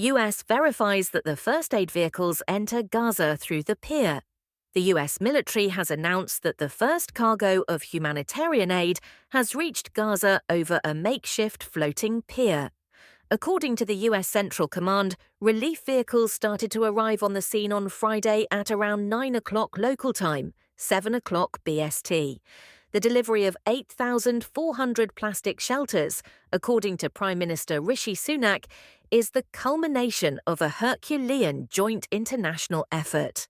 US verifies that the first aid vehicles enter Gaza through the Pier. The US military has announced that the first cargo of humanitarian aid has reached Gaza over a makeshift floating pier. According to the US Central Command, relief vehicles started to arrive on the scene on Friday at around 9 o'clock local time, 7 o'clock BST. The delivery of 8,400 plastic shelters, according to Prime Minister Rishi Sunak, is the culmination of a Herculean joint international effort.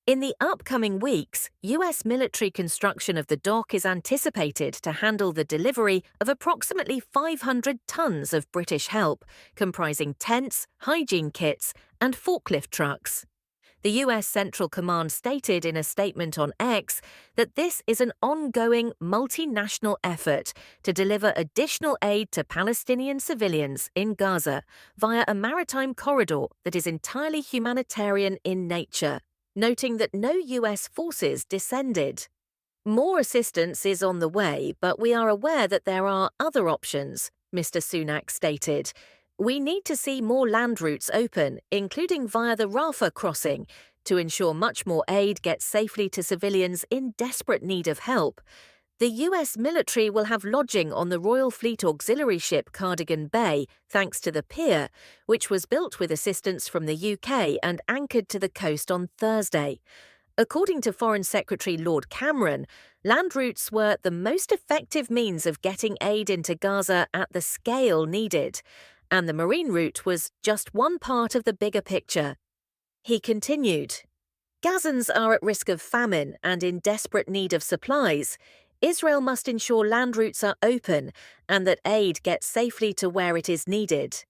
In the upcoming weeks, US military construction of the dock is anticipated to handle the delivery of approximately 500 tons of British help, comprising tents, hygiene kits, and forklift trucks. The US Central Command stated in a statement on X that this is an ongoing multinational effort to deliver additional aid to Palestinian civilians in Gaza via a maritime corridor that is entirely humanitarian in nature, noting that no US forces descended. More assistance is on the way, but we are aware that there are other options, Mr. Sunak stated. We need to see more land routes open, including via the Rafah crossing, to ensure much more aid gets safely to civilians in desperate need of help. The US military will have lodging on the Royal Fleet auxiliary ship Cardigan Bay, thanks to the pier, which was built with assistance from the UK and anchored to the coast on Thursday. According to Foreign Secretary Lord Cameron, land routes were the most effective means of getting aid into Gaza at the scale needed, and the marine route was just one part of the bigger picture. He continued, "Gazans are at risk of famine and in desperate need of supplies. Israel must ensure land routes are open and that aid gets safely to where it is needed."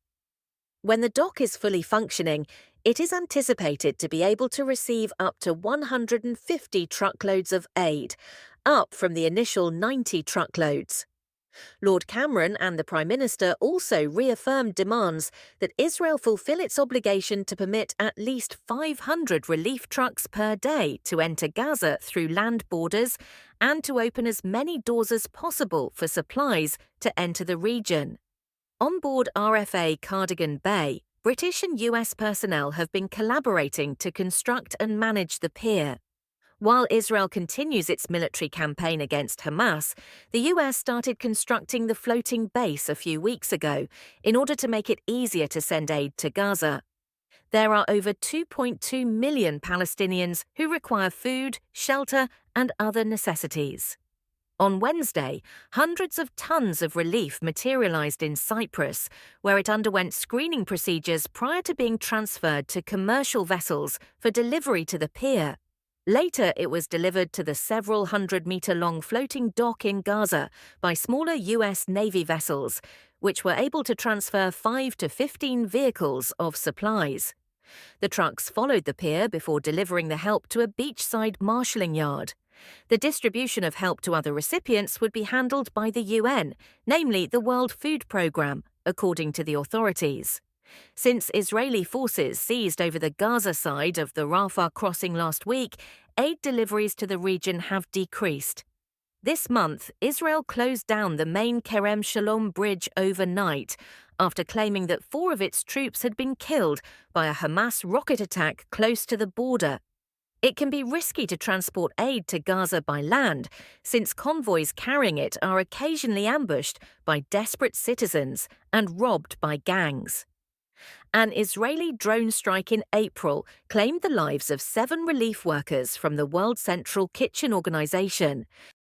When the dock is fully functioning, it is anticipated to be able to receive up to 150 truckloads of aid, up from the initial 90 truckloads. Lord Cameron and the Prime Minister also reaffirmed demands that Israel fulfill its obligation to permit at least 500 relief trucks per day to enter Gaza through land borders and to open as many doors as possible for supplies to enter the region. On board RFA Cardigan Bay, British and US personnel have been collaborating to construct and manage the pier. While Israel continues its military campaign against Hamas, the US started constructing the floating base a few weeks ago in order to make it easier to send aid to Gaza. There are over 2.2 million Palestinians who require food, shelter, and other necessities. On Wednesday, hundreds of tons of relief materialized in Cyprus, where it underwent screening procedures prior to being transferred to commercial vessels for delivery to the pier. Later, it was delivered to the several hundred-meter-long floating dock in Gaza by smaller US Navy vessels, which were able to transfer 5 to 15 vehicles of supplies. The trucks followed the pier before delivering the help to a beachside marshalling yard. The distribution of help to other recipients would be handled by the UN, namely the World Food Programme, according to the authorities. Since Israeli forces seized over the Gaza side of the Rafah crossing last week, aid deliveries to the region have decreased. This month, Israel closed down the main Kerem Shalom bridge overnight after claiming that 4 of its troops had been killed by a Hamas rocket attack close to the border. It can be risky to transport aid to Gaza by land, since convoys carrying it are occasionally ambushed by desperate citizens and robbed by gangs. An Israeli drone strike in April claimed the lives of 7 relief workers from the World Central Kitchen Organization.